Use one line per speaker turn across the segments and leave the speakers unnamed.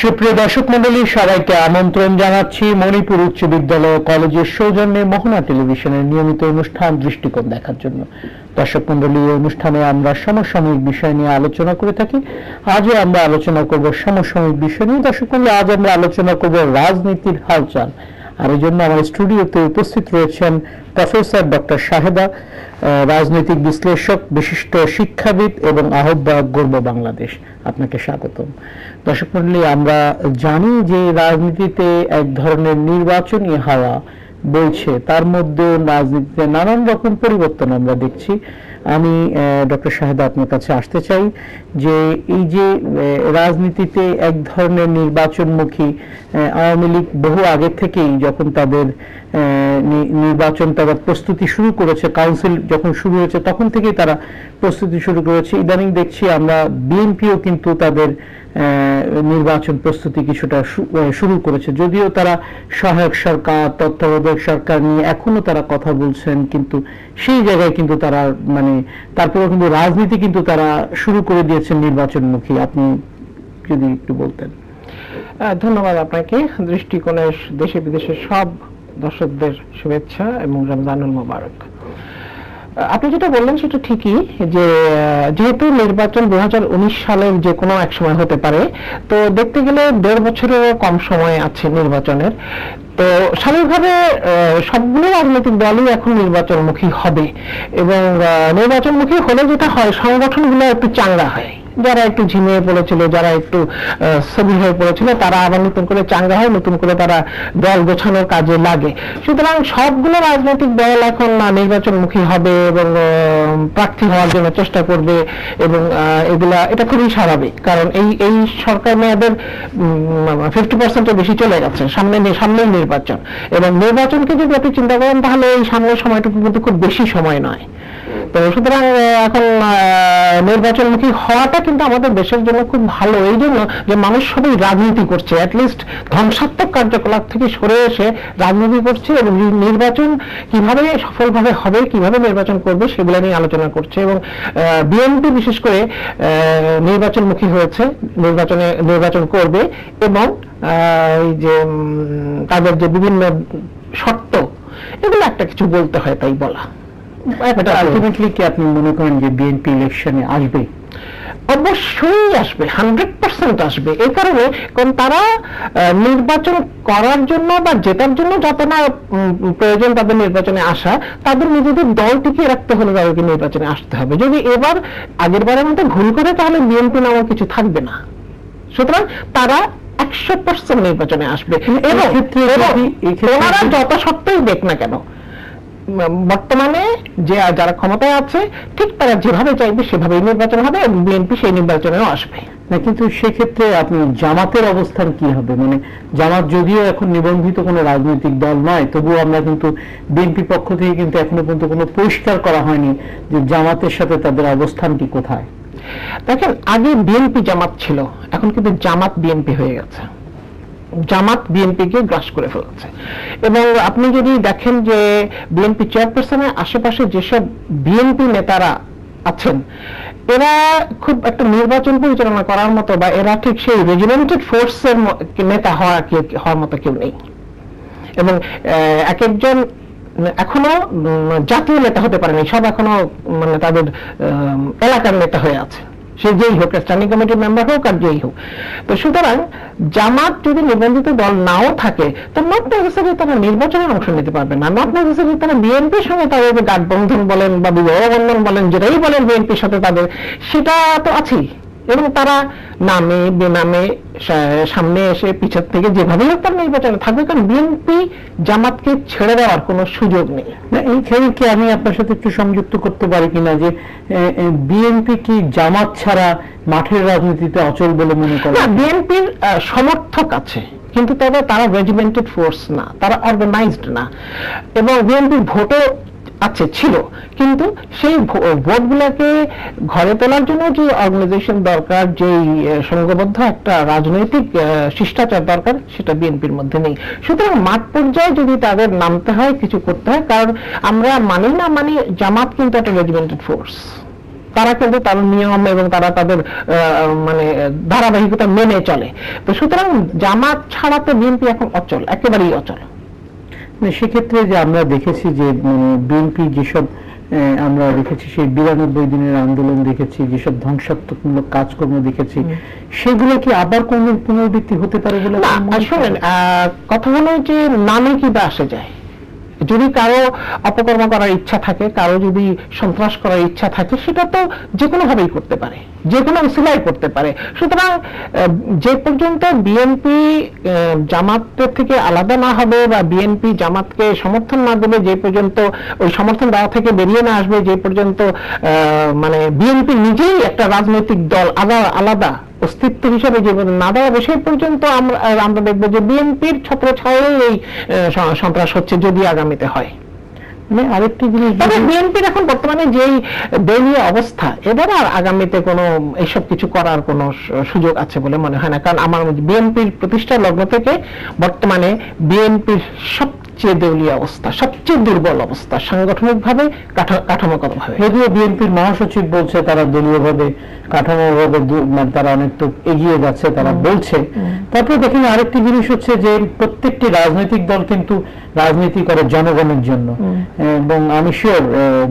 সুপ্রিয় দর্শক মন্ডলী, সবাইকে আমন্ত্রণ জানাচ্ছি মণিপুর উচ্চ বিদ্যালয় কলেজের সৌজন্যে মোহনা টেলিভিশনের নিয়মিত অনুষ্ঠান দৃষ্টিকোণ দেখার জন্য। দর্শক মন্ডলী, এই অনুষ্ঠানে আমরা সমসাময়িক বিষয় নিয়ে আলোচনা করে থাকি। আজও আমরা আলোচনা করব সমসাময়িক বিষয় নিয়ে। দর্শক মন্ডলী, আজ আমরা আলোচনা করব রাজনীতির হালচাল। আর এই জন্য আমার স্টুডিওতে উপস্থিত রয়েছেন প্রফেসর ডক্টর শাহেদা, রাজনৈতিক বিশ্লেষক, বিশিষ্ট শিক্ষাবিদ এবং আহ্বায়ক গর্ব বাংলাদেশ। আপনাকে স্বাগতম। দর্শক মণ্ডলী, আমরা জানি যে রাজনীতিতে এক ধরনের নির্বাচনী হাওয়া বইছে, তার মধ্যে রাজনীতিতে নানান রকম পরিবর্তন আমরা দেখছি। আমি ডক্টর শাহেদা আপনার কাছে আসতে চাই যে এই যে রাজনীতিতে এক ধরনের নির্বাচনমুখী, আওয়ামী লীগ বহু আগে থেকেই যখন তাদের নির্বাচন তারা প্রস্তুতি শুরু করেছে, কাউন্সিল যখন শুরু হয়েছে তখন থেকেই তারা প্রস্তুতি শুরু করেছে। ইদানিং দেখছি আমরা বিএনপিও কিন্তু তাদের নির্বাচন প্রস্তুতি কিছুটা শুরু করেছে, যদিও তারা সহায়ক সরকার, তত্ত্বাবধায়ক সরকার নিয়ে এখনো তারা কথা বলছেন, কিন্তু সেই জায়গায় কিন্তু তারা তারপরেও কিন্তু রাজনীতি কিন্তু তারা শুরু করে দিয়েছেন নির্বাচনমুখী। আপনি যদি একটু বলতেন।
ধন্যবাদ আপনাকে। দৃষ্টিকোণের দেশে বিদেশের সব দর্শকদের শুভেচ্ছা এবং রমজানুল মোবারক। আপনি যেটা বললেন সেটা ঠিকই, যে যেহেতু নির্বাচন 2019 সালের যে কোনো এক সময় হতে পারে, তো দেখতে গেলে 1.5 বছরেরও কম সময় আছে নির্বাচনের। তো স্বাভাবিকভাবে সবগুলো রাজনৈতিক দলই এখন নির্বাচনমুখী হবে, এবং নির্বাচনমুখী হলে যেটা হয়, সংগঠনগুলো একটু চাঙ্গা হয়। যারা একটু ঝিমিয়ে পড়েছিল, যারা একটু সবল হয়ে পড়েছিল, তারা আবার নতুন করে চাঙ্গা হয়, নতুন করে তারা দল গোছানোর কাজে লাগে। সুতরাং সবগুলো রাজনৈতিক দল এখন নির্বাচনমুখী হবে এবং প্রার্থী হওয়ার জন্য চেষ্টা করবে, এবং এটা খুবই স্বাভাবিক, কারণ এই সরকার মেয়াদের 50%-এর বেশি চলে গেছে, সামনের নির্বাচন। এবং নির্বাচনকে যদি আপনি চিন্তা করেন, তাহলে এই সামনের সময়টুকু কিন্তু খুব বেশি সময় নয়। তো সুতরাং এখন নির্বাচনমুখী হওয়াটা কিন্তু আমাদের দেশের জন্য খুব ভালো, এই জন্য যে মানুষ সবাই রাজনীতি করছে, অ্যাটলিস্ট ধ্বংসাত্মক কার্যকলাপ থেকে সরে এসে রাজনীতি করছে, এবং নির্বাচন কিভাবে সফলভাবে হবে, কিভাবে নির্বাচন করবে, সেগুলো নিয়ে আলোচনা করছে। এবং বিএনপি বিশেষ করে নির্বাচনমুখী হয়েছে, নির্বাচন করবে, এবং এই যে তাদের যে বিভিন্ন শর্ত, এগুলো একটা কিছু বলতে হয়, তাই বলা।
আলটিমেটলি কি আপনি মনে করেন যে বিএনপি ইলেকশনে আসবে?
অবশ্যই আসবে, 100% আসবে। এই কারণে, কারণ তারা নির্বাচন করার জন্য বা জেতার জন্য যত না প্রয়োজন তাদের নির্বাচনে আসা, তাদের নিজেদের দল টিকিয়ে রাখতে হলে তাদেরকে নির্বাচনে আসতে হবে। যদি এবার আগের বারের মতো ভুল করে, তাহলে বিএনপি নামক কিছু থাকবে না। সুতরাং তারা 100% নির্বাচনে আসবে, এবং ওনারা যত সত্ত্বেই দেখ না কেন, বর্তমানে যে যারা ক্ষমতায় আছে, ঠিক তারা যেভাবে চাইবে সেভাবেই নির্বাচন হবে, এবং বিএনপি সেই নির্বাচনেও আসবে
না। কিন্তু সেক্ষেত্রে আপনি জামাতের অবস্থান কি হবে? জামাত যদিও এখন নিবন্ধিত কোনো রাজনৈতিক দল নয়, তবুও আমরা কিন্তু বিএনপি পক্ষ থেকে কিন্তু এখনো পর্যন্ত কোনো পরিষ্কার করা হয়নি যে জামাতের সাথে তাদের অবস্থানটি কোথায়।
দেখেন, আগে বিএনপি জামাত ছিল, এখন কিন্তু জামাত বিএনপি হয়ে গেছে। জামাত বিএনপিকে গ্রাস করে ফেলেছে। এবং আপনি যদি দেখেন যে বিএনপি চেয়ারপারসনের আশেপাশে যেসব বিএনপি নেতারা আছেন, এরা খুব একটা নির্বাচন পরিচালনা করার মতো, বা এরা ঠিক সেই রেজিমেন্টেড ফোর্সের নেতা হওয়ার মতো কেউ নেই। এবং এক একজন এখনো জাতীয় নেতা হতে পারেনি, সব এখনো তাদের এলাকার নেতা হয়ে আছে, সে যেই হোক, স্ট্যান্ডিং কমিটির মেম্বার হোক আর যেই হোক। তো সুতরাং জামাত যদি নিবন্ধিত দল নাও থাকে, তো নট নেসেসারি তারা নির্বাচনে অংশ নিতে পারবে না, নট নেসেসারি তারা বিএনপির সঙ্গে তাদের গাঠবন্ধন বলেন বা বিবাহ বন্ধন বলেন, যেটাই বলেন বিএনপির সাথে তাদের, সেটা তো আছেই। এবং তারা নামে বেনামে সামনে এসে পিছের থেকে যেভাবে হোক তার নির্বাচনে থাকবে, কারণ বিএনপি জামাতকে ছেড়ে দেওয়ার কোনো সুযোগ নেই।
এই ক্ষেত্রে আমি আপনার সাথে একটু সংযুক্ত করতে পারি কিনা, যে বিএনপি কি জামাত ছাড়া মাঠের রাজনীতিতে অচল বলে মনে করে?
না, বিএনপির সমর্থক আছে, কিন্তু তারা রেজিমেন্টেড ফোর্স না, তারা অর্গানাইজড না। এবং বিএনপির ভোটও আছে, ছিল, কিন্তু সেই ভোটগুলোকে ঘরে তোলার জন্য যে অর্গানাইজেশন দরকার, যে সংঘবদ্ধ একটা রাজনৈতিক শিষ্টাচার দরকার, সেটা বিএনপির মধ্যে নেই। সুতরাং মাঠ পর্যায়ে যদি তাদের নামতে হয়, কিছু করতে হয়, কারণ আমরা মানি না মানি, জামাত কিন্তু একটা রেজিমেন্টেড ফোর্স, তারা কিন্তু তার নিয়ম এবং তারা তাদের মানে ধারাবাহিকতা মেনে চলে। তো সুতরাং জামাত ছাড়া তো বিএনপি এখন অচল, একেবারেই অচল।
সেক্ষেত্রে যে আমরা দেখেছি যে বিএনপি যেসব আমরা দেখেছি সেই 92 দিনের আন্দোলন দেখেছি, যেসব ধ্বংসাত্মকমূলক কাজকর্ম দেখেছি, সেগুলো কি আবার কোন পুনরাবৃত্তি হতে পারে বলে?
শোনেন, কথা হলো যে নামে কি বা আসে যায়। যদি কারো অপকর্ম করার ইচ্ছা থাকে, কারো যদি সন্ত্রাস করার ইচ্ছা থাকে, সেটা তো যে কোনো ভাবেই করতে পারে, যে কোনো উসিলাই করতে পারে। সুতরাং যে পর্যন্ত বিএনপি জামাতের থেকে আলাদা না হবে বা বিএনপি জামাতকে সমর্থন না দেবে, যে পর্যন্ত ওই সমর্থন দেওয়া থেকে বেরিয়ে না আসবে, যে পর্যন্ত মানে বিএনপি নিজেই একটা রাজনৈতিক দল আলাদা অস্তিত্ব হিসাবে যে না দাঁড়াবে, সেই পর্যন্ত আমরা দেখবো যে বিএনপির ছত্রছায়ায় এই সন্ত্রাস হচ্ছে, যদি আগামীতে হয়।
আরেকটি জিনিস,
বিএনপির এখন বর্তমানে যেই দলীয় অবস্থা, এবার আর আগামীতে কোনো এইসব কিছু করার কোনো সুযোগ আছে বলে মনে হয় না। কারণ আমার বিএনপির প্রতিষ্ঠা লগ্ন থেকে বর্তমানে বিএনপির সবচেয়ে দলীয় অবস্থা, সবচেয়ে দুর্বল অবস্থা সাংগঠনিক ভাবে, কাঠামোগত ভাবে।
যদিও বিএনপির মহাসচিব বলছে তারা দলীয় ভাবে, কাঠামোভাবে তারা অনেক তো এগিয়ে যাচ্ছে, তারা বলছে। তারপরে দেখেন আরেকটি জিনিস হচ্ছে যে প্রত্যেকটি রাজনৈতিক দল কিন্তু রাজনীতি করে জনগণের জন্য, এবং আমি শিওর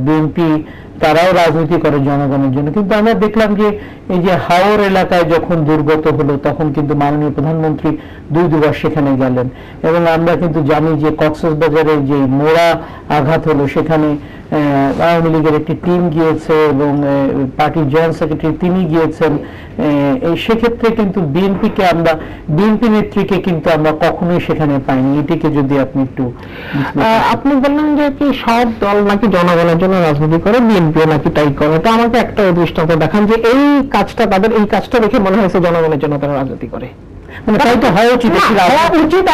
বিএনপি তারাও রাজনীতি করে জনগণের জন্য। কিন্তু আমরা দেখলাম যে এই যে হাওর এলাকায় যখন দুর্গত হলো, তখন কিন্তু মাননীয় প্রধানমন্ত্রী দুবার সেখানে গেলেন, এবং আমরা কিন্তু জানি যে কক্সবাজারে যে মোড়া আঘাত হলো, সেখানে আওয়ামী লীগের একটি টিম গিয়েছে এবং পার্টির জয়েন্ট সেক্রেটারি তিনি গিয়েছেন। সেক্ষেত্রে কিন্তু বিএনপি নেত্রীকে কিন্তু আমরা কখনোই সেখানে পাইনি। এটিকে যদি আপনি একটু,
আপনি বললেন যে কি সব দল নাকি জনগণের জন্য রাজনীতি করে, বিএনপিও নাকি তাই করে। তো আমাকে একটা দৃষ্টান্ত দেখান যে এই কাজটা, তাদের এই কাজটা দেখে মনে হয়েছে জনগণের জন্য তারা রাজনীতি করে। তাই তো হওয়া উচিত,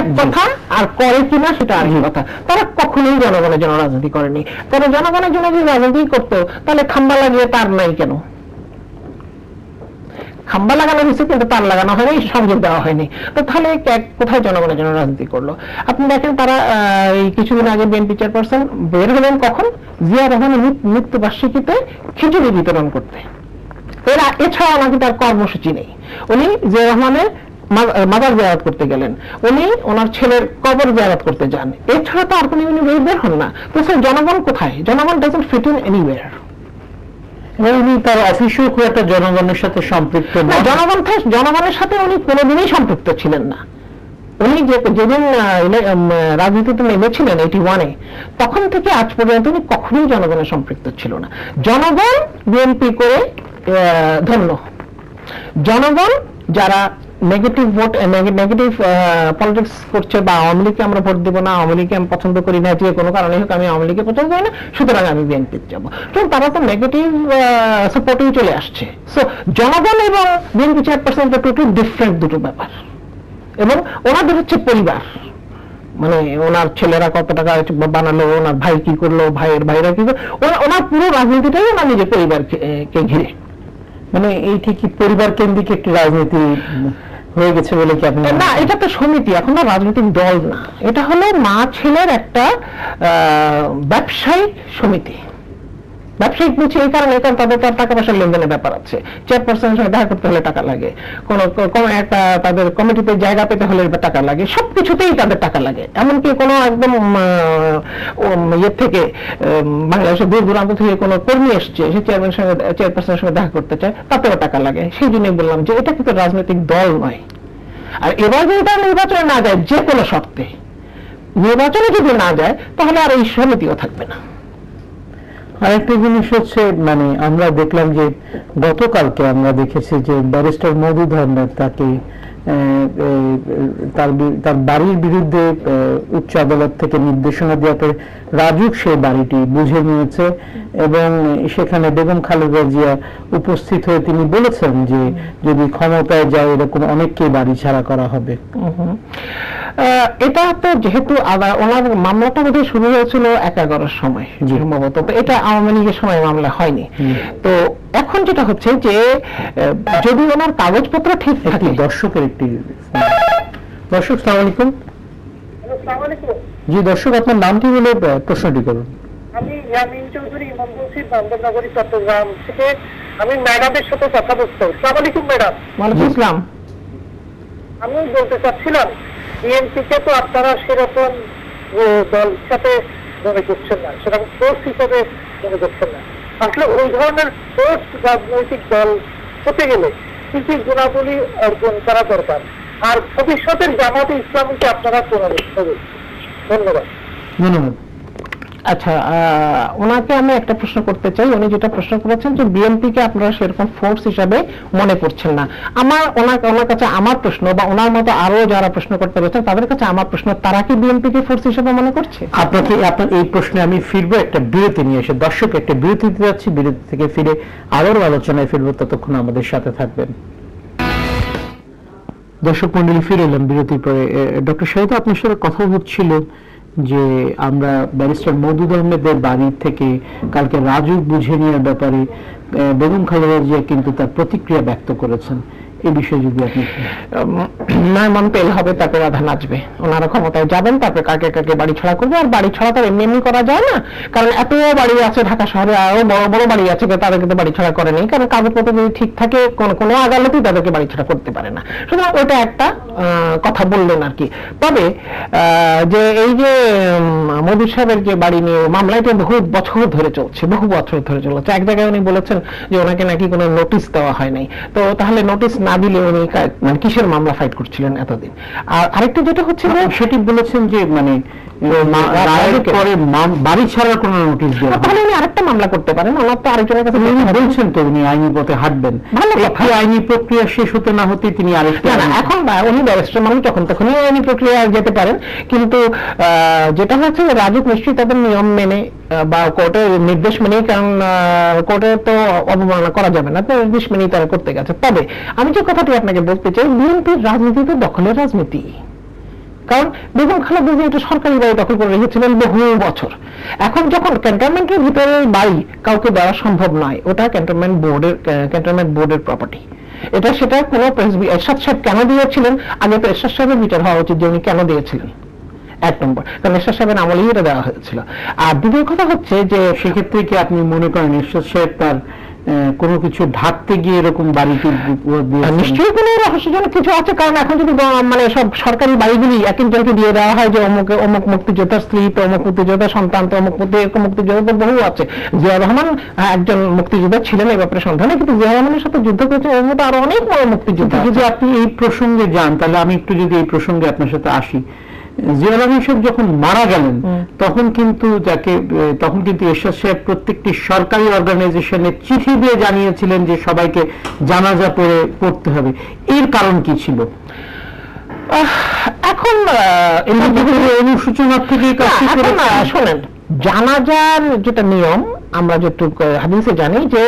এক কথা, আর করে কিনা সেটা আর কথা। তারা কখনোই জনগণের জন্য রাজনীতি করেনি। তারা জনগণের জন্য যদি রাজনীতি করতো, তাহলে খাম্বা লাগিয়ে তার নাই কেন? খাম্বা লাগানো হয়েছে কিন্তু তার লাগানো হয়নি, সংযোগ দেওয়া হয়নি। তো তাহলে কোথায় জনগণের জন্য রাজনীতি করলো? আপনি দেখেন তারা এই কিছুদিন আগে বিএনপি চেয়ারপারসন বের হলেন কখন? জিয়া রহমানের মৃত্যুবার্ষিকীতে খিচুড়ি বিতরণ করতে। এছাড়া নাকি তার কর্মসূচি নেই। উনি জিয়া রহমানের মাজার জিয়ারত করতে গেলেন, উনি ওনার ছেলের কবর জিয়ারত করতে যান, এছাড়া তো আর কোনো বের হন না। তো জনগণ কোথায়? জনগণ ডাজন্ট ফিট ইন এনিওয়্যার।
উনি তার অফিসেও খুব একটা জনগণের সাথে সম্পৃক্ত না।
জনগণের সাথে উনি কোনোদিনই সম্পৃক্ত ছিলেন না। উনি যেদিন রাজনীতিতে নেমেছিলেন 81-এ, তখন থেকে আজ পর্যন্ত উনি কখনোই জনগণের সম্পৃক্ত ছিল না। জনগণ বিএনপি করে ধন্য। জনগণ যারা নেগেটিভ ভোট, নেগেটিভ পলিটিক্স করছে, বা আওয়ামী লীগকে আমরা ভোট দেবো না, আওয়ামী লীগকে আমি পছন্দ করি না, যে কোনো কারণে হোক আমি আওয়ামী লীগকে পছন্দ করি না, সুতরাং আমি বিএনপিতে যাবো। তো তারা তো নেগেটিভ সাপোর্টেই চলে আসছে। সো জনগণ এবং বিএনপি চেয়ারপারসন টোটালি ডিফারেন্ট দুটো ব্যাপার। এবং ওনাদের হচ্ছে পরিবার, মানে ওনার ছেলেরা কত টাকা বানালো, ওনার ভাই কি করলো, ভাইয়ের ভাইরা কি করলো, ওনার পুরো রাজনীতিটাই ওনার নিজের পরিবারকে ঘিরে। মানে এই ঠিকই পরিবার কেন্দ্রিক একটি রাজনীতি হয়ে গেছে বলে কি আপনি? না, এটা তো সমিতি, এখন না রাজনৈতিক দল না, এটা হলো মা ছেলের একটা ব্যবসায়িক সমিতি। ব্যবসায়িক বলছি এই কারণে, কারণ তাদের টাকা পয়সার লেনদেনের ব্যাপার আছে। চেয়ারপারসনের সঙ্গে দেখা করতে হলে টাকা লাগে, কোন একটা তাদের কমিটিতে জায়গা পেতে হলে টাকা লাগে, সবকিছুতেই তাদের টাকা লাগে। এমনকি কোনো একদম ইয়ে থেকে বাংলাদেশের দূর দূরান্ত থেকে কোনো কর্মী এসছে, সে চেয়ারপারসনের সঙ্গে দেখা করতে চায়, তাতেও টাকা লাগে। সেই জন্যই বললাম যে এটা কিন্তু রাজনৈতিক দল নয়। আর এবার যদি তারা নির্বাচনে না যায়, যে কোনো শর্তে নির্বাচনে যদি না যায়, তাহলে আর এই সমিতিও থাকবে না। আরেকটা জিনিস হচ্ছে, মানে আমরা দেখলাম যে গতকালকে আমরা দেখেছি যে ব্যারিস্টার মধুধর তাকে তার বাড়ির বিরুদ্ধে উচ্চ আদালত থেকে নির্দেশনা দেওয়াতে রাজুক সেই বাড়িটি বুঝে নিয়েছে, এবং সেখানে বেগম খালেদা জিয়া উপস্থিত হয়ে তিনি বলেছেন যে যদি ক্ষমতায় যায় এরকম অনেককে বাড়ি ছাড়া করা হবে। এটা তো যেহেতু ওনার মামলাটা বোধহয় শুরু হয়েছিল 11-র সময় সম্ভবত, তো এটা আওয়ামী লীগের সময় মামলা হয়নি। তো এখন যেটা হচ্ছে যে যদি ওনার কাগজপত্র ঠিক থাকে, দর্শকের একটি দর্শক, সালাম আলাইকুম। জি দর্শক, আপনার নামটি বলে প্রশ্নটি করুন।
আমি ইয়ামিন চৌধুরী ইমাম বলছি বলছি বান্দরনগরী চট্টগ্রাম থেকে। আমি ম্যাডামের সাথে কথা বলতে। আসসালামু আলাইকুম ম্যাডাম।
ওয়ালাইকুম আসসালাম।
আমি বলতে চাচ্ছিলাম বিএনপিকে তো আপনারা সেরকম দল হিসাবে মনে করছেন না, সেরকম ফোর্স হিসাবে মনে করছেন না। আসলে ওই ধরনের ফোর্স রাজনৈতিক দল হতে গেলে কিছু গুণাবলী অর্জন করা দরকার। আর ভবিষ্যতের জামাতে ইসলামীকে আপনারা পুনরুদ্ধ করছেন। ধন্যবাদ।
ধন্যবাদ।
আচ্ছা, ওনাকে আমি একটা প্রশ্ন করতে চাই। উনি যেটা প্রশ্ন করেছেন যে বিএনপি কে আপনারা সেরকম ফোর্স হিসাবে মনে করছেন না। ওনার কাছে আমার প্রশ্ন, বা ওনার মতো আরো যারা প্রশ্ন করতে রয়েছেন তাদের কাছে আমার প্রশ্ন, তারা কি বিএনপি কে ফোর্স হিসাবে মনে করছে?
আপনার এই প্রশ্নে আমি ফিরবো একটা বিরতি নিয়ে এসে। দর্শক, একটা বিরতি দিতে যাচ্ছি, বিরতি থেকে ফিরে আবারও আলোচনায় ফিরবো, ততক্ষণ আমাদের সাথে থাকবেন। দর্শক মন্ডলী, ফিরে এলাম বিরতির পরে। ডক্টর শাহিদ, আপনার সাথে কথা হচ্ছিল যে আমরা ব্যারিস্টার মওদুদ আহমেদের বাড়ি থেকে কালকে রাজু বুঝে নেওয়ার ব্যাপারে বেগম খালেদা জিয়া কিন্তু তার প্রতিক্রিয়া ব্যক্ত করেছেন। এই বিষয়ে যদি আপনি
নয় মন তেল হবে, তারপর রাধা নাচবে। ওনারা ক্ষমতায় যাবেন, তারপরে কাকে কাকে বাড়ি ছাড়া করবে। আর বাড়ি ছাড়া তো এমনি এমনি করা যায় না, কারণ এত বাড়ি আছে ঢাকা শহরে, আরো বড় বড় বাড়ি আছে, তাদেরকে তো বাড়ি ছাড়া করেনি, কারণ কাগজপত্র যদি ঠিক থাকে কোনো আদালতই তাদেরকে বাড়ি ছাড়া করতে পারে না। সুতরাং ওটা একটা কথা বললেন আর কি। তবে যে এই যে মোদী সাহেবের যে বাড়ি নিয়ে মামলাটা বহু বছর ধরে চলছে। এক জায়গায় উনি বলেছেন যে ওনাকে নাকি কোনো নোটিশ দেওয়া হয় নাই। তো তাহলে নোটিশ না দিলে উনি মানে কিসের মামলা ফাইট করছিলেন এতদিন? আর আরেকটা যেটা হচ্ছে যে
সেটি বলেছেন যে মানে বাড়ি ছাড়ার কোনো নোটিশ দেওয়া,
তাহলে উনি আরেকটা মামলা করতে পারেন। ওনার তো আরেকজনের কাছে
বলছেন তো উনি আইনি পথে হাঁটবেন। আইনি প্রক্রিয়া শেষ হতে না হতে তিনি আরেকটা,
এখন উনি ব্যারিস্টার মানুষ, যখন তখনই আইনি প্রক্রিয়া যেতে পারেন। কিন্তু যেটা হচ্ছে রাজুক নিশ্চয়ই তাদের নিয়ম মেনে বা কোর্টের নির্দেশ মেনেই, কারণ কোর্টে তো অবমাননা করা যাবে না, তো নির্দেশ মেনেই তারা করতে গেছে। তবে আমি যে কথাটি আপনাকে বলতে চাই, বিএনপির রাজনীতি তো দখলের রাজনীতি। কারণ বেগম খালেদা জিয়া একটা সরকারি বাড়ি দখল করে রেখেছিলেন বহু বছর। এখন যখন ক্যান্টনমেন্টের ভিতরে বাড়ি কাউকে দেওয়া সম্ভব নয়, ওটা ক্যান্টনমেন্ট বোর্ডের প্রপার্টি। সেটা কোনো এরশাদ সাহেব কেন দিয়েছিলেন? আগে তো এরশাদ সাহেবের বিচার হওয়া উচিত যে উনি কেন দিয়েছিলেন, এক নম্বর, কারণ এরশাদ সাহেবের আমলেই এটা দেওয়া হয়েছিল। আর দ্বিতীয় কথা হচ্ছে যে সেক্ষেত্রে কি আপনি মনে করেন এরশাদ সাহেব তার কোনো কিছু ঢাকতে গিয়ে এরকম বাড়িতে নিশ্চয়ই কোনো রহস্যজনক কিছু আছে? কারণ এখন যদি মানে সব সরকারি বাড়িগুলি এক একজনকে দিয়ে দেওয়া হয় যে অমুক মুক্তিযোদ্ধার স্ত্রী, তো অমুক মুক্তিযোদ্ধার সন্তান, তো অমুক মুক্তিযোদ্ধা বহু আছে। জিয়া রহমান একজন মুক্তিযোদ্ধা ছিলেন, এই ব্যাপারে সন্দেহ নেই, কিন্তু জিয়া রহমানের সাথে যুদ্ধ করেছে ওর মধ্যে আরো অনেক বড় মুক্তিযোদ্ধা।
যদি আপনি এই প্রসঙ্গে যান, তাহলে আমি একটু যদি এই প্রসঙ্গে আপনার সাথে আসি। জিয়া রহমান সাহেব যখন মারা গেলেন তখন কিন্তু এরশাদ সাহেব প্রত্যেকটি সরকারি অর্গানাইজেশনে চিঠি দিয়ে জানিয়েছিলেন যে সবাইকে জানাজা পড়তে হবে। এর কারণ কি ছিল?
এখন
অনুসূচনার থেকে
শোনেন, জানাজার যেটা নিয়ম আমরা যেটুকু হাদিসে জানি যে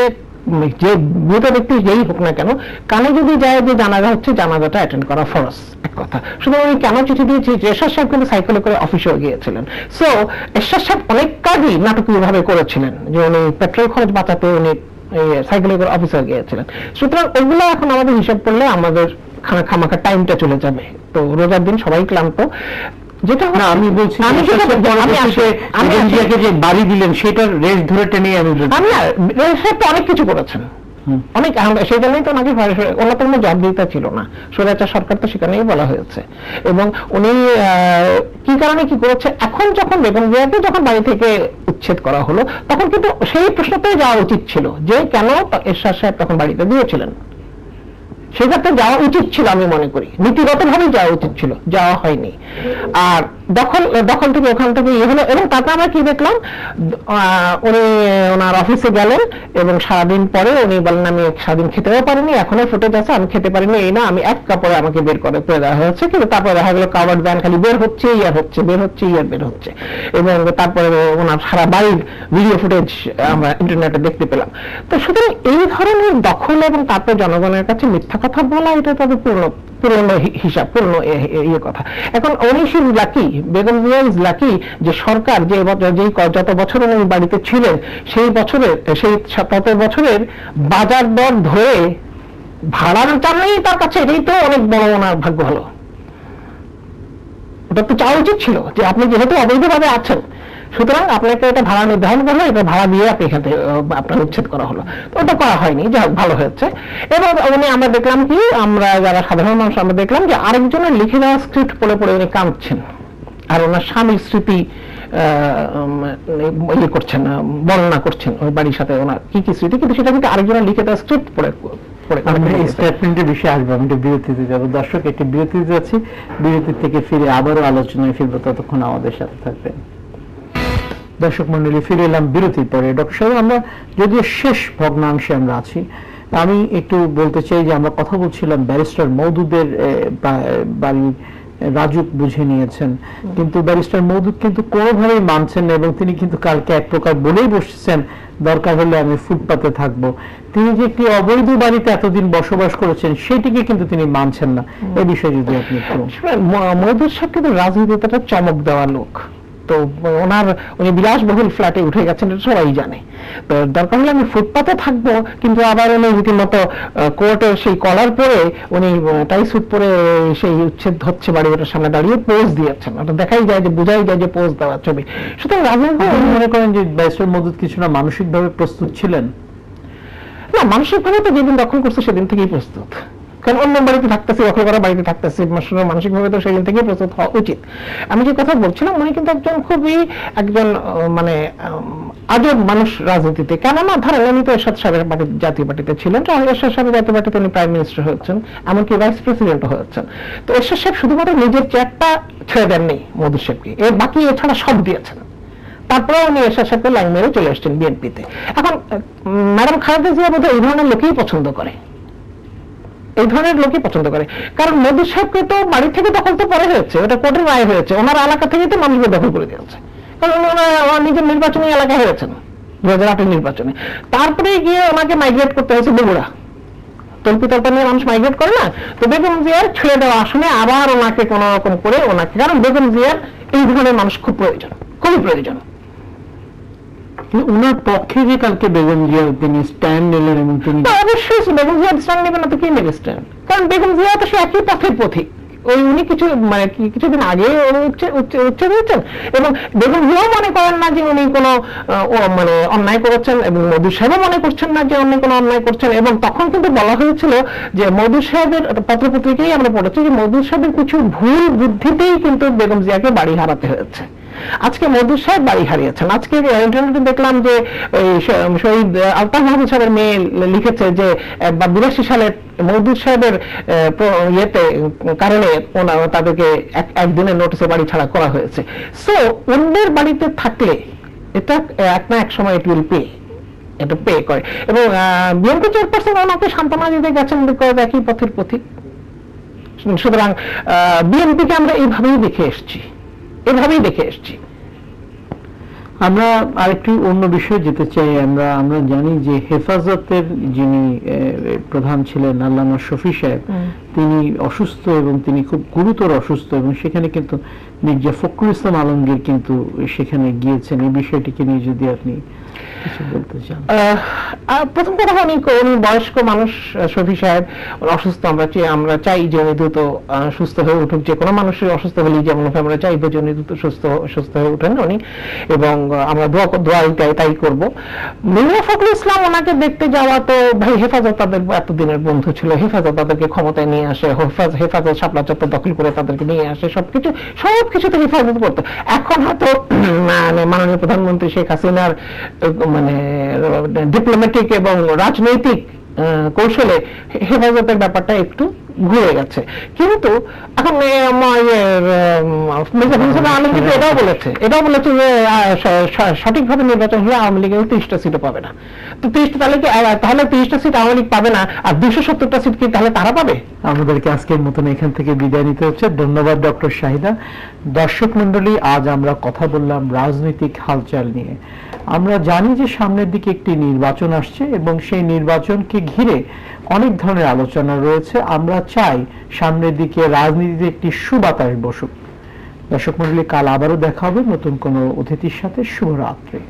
মৃত ব্যক্তি যেই হোক না কেন, কানে যদি যায় যে জানাজা হচ্ছে, জানাজাটা অ্যাটেন্ড করা ফরজ, এক কথা। শুধু উনি কেন চিঠি দিয়েছি, এরশাদ সাহেব কিন্তু সাইকেলে করে অফিসেও গিয়েছিলেন। সো এরশাদ সাহেব অনেক কাজই নাটকীয় ভাবে করেছিলেন, যে উনি পেট্রোল খরচ বাঁচাতে উনি সাইকেলে করে অফিসে গিয়েছিলেন। সুতরাং ওগুলো এখন আমাদের হিসাব করলে আমাদের খামাখা টাইমটা চলে যাবে। তো রোজার দিন সবাই ক্লান্ত। যেটা আমি বলছি, যে বাড়ি দিলেন সেটার রেস ধরে টেনে আমি অনেক কিছু করেছেন, অনেক। সেই জন্যই তো নাকি অন্যতম জবাবদিহিতা ছিল না, স্বৈরাচার সরকার তো সেখানেই বলা হয়েছে। এবং উনি কি কারণে কি করেছে, এখন যখন বেগম জিয়াকে যখন বাড়ি থেকে উচ্ছেদ করা হলো, তখন কিন্তু সেই প্রশ্নতেই যাওয়া উচিত ছিল যে কেন এরশাদ সাহেব তখন বাড়িতে দিয়েছিলেন। সেক্ষেত্রে যাওয়া উচিত ছিল, আমি মনে করি নীতিগত ভাবে যাওয়া উচিত ছিল, যাওয়া হয়নি। আর দখল থেকে ওখান থেকে ইয়ে হলো। এবং তারপর আমরা কি দেখলাম, উনি ওনার অফিসে গেলেন এবং সারাদিন পরে উনি বলেন আমি সারাদিন খেতেও পারিনি, এখনো ফুটেজ আছে, আমি খেতে পারিনি, এই না আমি এক কাপড়ে আমাকে বের করে দেওয়া হয়েছে। কিন্তু তারপরে দেখা গেল কাভার্ড ভ্যান খালি বের হচ্ছে বের হচ্ছে। এবং তারপরে ওনার সারা বাড়ির ভিডিও ফুটেজ আমরা ইন্টারনেটে দেখতে পেলাম। তো সুতরাং এই ধরনের দখল এবং তারপরে জনগণের কাছে মিথ্যা কথা বলা, এটা তাদের পুরনো হিসাব, পুরনো ইয়ে কথা। এখন উনি lucky, Begum Zia is lucky যে সরকার যত বছর উনি বাড়িতে ছিলেন তত বছরের বাজার দর ধরে ভাড়ার চালেই তার কাছে, এটাই তো অনেক বড় ওনার ভাগ্য হলো। ওটা তো চাওয়া উচিত ছিল যে আপনি যেহেতু অবৈধভাবে আছেন, সুতরাং আপনাকে এটা ভাড়া নির্ধারণ করলো, এটা ভাড়া দিয়ে আপনি এখান থেকে আপনার উচ্ছেদ করা হলো। তো ওটা করা হয়নি, যা ভালো হয়েছে। এবার উনি, আমরা দেখলাম কি, আমরা যারা সাধারণ মানুষ আমরা দেখলাম যে আরেকজনের লিখে দেওয়া স্ক্রিপ্ট পড়ে পড়ে উনি কাঁদছেন, আর ওনার স্বামীর স্মৃতি ইয়ে করছেন, বর্ণনা করছেন ওই বাড়ির সাথে ওনার কি কি স্মৃতি, কিন্তু সেটা কিন্তু আরেকজনের লিখে দেওয়া স্ক্রিপ্ট পড়ে
স্টেটমেন্টের বিষয়ে আসবো। আমি বিরতিতে যাবো। দর্শক, একটি বিরতিতে যাচ্ছি, বিরতি থেকে ফিরে আবারও আলোচনায় ফিরবো, ততক্ষণ আমাদের সাথে থাকবেন। দর্শক মন্ডলী, ফিরে এলাম বিরতির পরে। ডক্টর সাহেব, আমরা যদিও শেষ ভগ্নাংশে আমরা আছি, আমি একটু বলতে চাই যে আমরা কথা বলছিলাম ব্যারিস্টার মওদুদের বাড়ি রাজুক বুঝে নিয়েছেন, কিন্তু ব্যারিস্টার মওদুদ কিন্তু কোনোভাবেই মানছেন না, এবং তিনি কিন্তু কালকে এক প্রকার বলেই বসছেন দরকার হলে আমি ফুটপাতে থাকবো। তিনি যে একটি অবৈধ বাড়িতে এতদিন বসবাস করেছেন সেটিকে কিন্তু তিনি মানছেন না। এই বিষয়ে যদি আপনি
মওদুদ সাহেব কিন্তু রাজনীতিতে একটা চমক দেওয়া লোক, তো ওনার উনি বিলাসবহুল ফ্ল্যাটে উঠে গেছেন, এটা সবাই জানে। তো দরকার হলে আমি ফুটপাতে থাকবো, কিন্তু আবার উনি রীতিমতো কোর্টের সেই কলার পরে উনি টাই স্যুট পরে সেই উচ্ছেদ হচ্ছে বাড়ি ওটার সামনে দাঁড়িয়ে পোজ দিয়েছেন, ওটা দেখাই যায় যে, বোঝাই যায় যে পোজ দেওয়া ছবি। সুতরাং রাজনীতি
মনে করেন যে ব্যারিস্টার মওদুদ কিছুটা মানসিকভাবে প্রস্তুত ছিলেন?
না, মানসিকভাবে তো যেদিন দখল করছে সেদিন থেকেই প্রস্তুত, কারণ অন্য বাড়িতে থাকতেছি, দখল করা বাড়িতে থাকতেছি, মানসিকভাবে তো সেদিন থেকেই প্রস্তুত হওয়া উচিত। আমি যে কথা বলছিলাম, উনি কিন্তু একজন মানে আজব মানুষ রাজনীতিতে। কেননা ধরেন উনি তো এরশাদ সাহেবের জাতীয় পার্টিতে ছিলেন, এরশাদ সাহেবের জাতীয় পার্টিতে উনি প্রাইম মিনিস্টার হয়েছেন, এমনকি ভাইস প্রেসিডেন্ট হয়েছেন। তো এরশাদ সাহেব শুধুমাত্র নিজের চেয়ারটা ছেড়ে দেননি মওদুদ সাহেবকে, এর বাকি এছাড়া সব দিয়েছেন। তারপরে উনি এরশাদ সাহেবকে লাইন মেরে চলে আসছেন বিএনপিতে। এখন ম্যাডাম খালেদা জিয়া বোধহয় এই ধরনের লোকেই পছন্দ করে, এই ধরনের লোকই পছন্দ করে। কারণ মওদুদ সাহেবকে তো বাড়ি থেকে দখল তো পরে হয়েছে, ওটা কোর্টের রায় হয়েছে, ওনার এলাকা থেকে তো মানুষকে দখল করে দিয়েছে, কারণ ওনার নিজের নির্বাচনী এলাকায় হয়েছেন 2008-এর নির্বাচনে। তারপরে গিয়ে ওনাকে মাইগ্রেট করতে হয়েছে বগুড়া, তল্পি তল্পা নিয়ে মানুষ মাইগ্রেট করে না, তো বেগম জিয়ার ছেড়ে দেওয়া আসনে আবার ওনাকে কোন রকম করে ওনাকে, কারণ বেগম জিয়ার এই ধরনের মানুষ খুব প্রয়োজন, খুবই প্রয়োজন।
উনার পক্ষে যে কালকে বেগম জিয়া তিনি স্ট্যান্ড নিলেন, এবং তিনি
অবশ্যই বেগম জিয়া স্ট্যান্ড নেবেন না তো কে নেবে স্ট্যান্ড? কারণ বেগম জিয়া তো সে একই পথের পথিক। উনি কিছুদিন আগে উচ্ছেদ হয়েছেন, এবং বেগম জিয়াও মনে করেন না যে উনি কোনো অন্যায় করেছেন, এবং মওদুদ সাহেবও মনে করছেন না যে অন্য কোনো অন্যায় করছেন। এবং তখন কিন্তু বলা হয়েছিল যে মওদুদ সাহেবের পত্রপত্রিকায় আমরা পড়েছি যে মওদুদ সাহেবের কিছু ভুল বুদ্ধিতেই কিন্তু বেগম জিয়াকে বাড়ি হারাতে হয়েছে। আজকে মওদুদ সাহেব বাড়ি হারিয়েছেন। আজকে ইন্টারনেটে দেখলাম যে শহীদ আলতাফ মাহমুদ সাহেবের মেয়ে লিখেছে যে 82 সালে মওদুদ সাহেবের ইয়েতে কারণে তাদেরকে একদিনের নোটিসে বাড়ি ছাড়া করা হয়েছে। সো অন্যের বাড়িতে থাকলে এটা এক না এক সময় ইট উইল পে, এটা পে করে। এবং বিএনপি চেয়ারপারসন ওনাকে সান্ত্বনা দিতে গেছেন একই পথের পথিক। সুতরাং বিএনপিকে আমরা এইভাবেই দেখে এসেছি, এভাবেই দেখে এসেছি।
আমরা আরেকটি অন্য বিষয়ে যেতে চাই। আমরা জানি যে হেফাজতের যিনি প্রধান ছিলেন আল্লামা শফি সাহেব, তিনি অসুস্থ, এবং তিনি খুব গুরুতর অসুস্থ, এবং সেখানে কিন্তু মির্জা ফখরুল ইসলাম আলমগীর কিন্তু সেখানে গিয়েছেন। এই বিষয়টিকে নিয়ে যদি আপনি কিছু বলতে চান।
প্রথম কথা, উনি বয়স্ক মানুষ, শফি সাহেব অসুস্থ, আমরা চাই যে উনি দ্রুত সুস্থ হয়ে উঠুক। যে কোনো মানুষের অসুস্থ হলেই যেমন আমরা চাইবো যে উনি দ্রুত সুস্থ হয়ে উঠেন উনি, এবং আমরা দোয়া তাই করবো। মির্জা ফখরুল ইসলাম ওনাকে দেখতে যাওয়া, তো ভাই হেফাজত তাদের এতদিনের বন্ধু ছিল, হেফাজত তাদেরকে ক্ষমতায় নিয়ে আসে, হেফাজত শাপলা চত্বর দখল করে তাদেরকে নিয়ে আসে, সবকিছুতে হেফাজত করতো। এখন হয়তো মাননীয় প্রধানমন্ত্রী শেখ হাসিনার ডিপ্লোম্যাটিক এবং রাজনৈতিক কৌশলে হেফাজতের ব্যাপারটা একটু ঘুরে গেছে। কিন্তু এখন এটাও বলেছে যে সঠিকভাবে নির্বাচন হলে আওয়ামী লীগের 30টা সিটও পাবে না। তো 30টা তাহলে 30টা সিট আওয়ামী লীগ পাবে না, আর 270টা সিট কি তাহলে তারা পাবে?
আমাদেরকে আজকের মতন এখান থেকে বিদায় নিতে হচ্ছে। ধন্যবাদ ডক্টর শাহিদা। দর্শক মন্ডলী, আজ আমরা কথা বললাম রাজনৈতিক হালচাল নিয়ে। আমরা জানি যে সামনের দিকে একটি নির্বাচন আসছে, এবং সেই নির্বাচনকে ঘিরে অনেক ধরনের আলোচনা রয়েছে। আমরা চাই সামনের দিকে রাজনীতিতে একটি সুবাতাস বসুক। দর্শক মন্ডলী, কাল আবারও দেখা হবে নতুন কোনো অতিথির সাথে। শুভরাত্রি।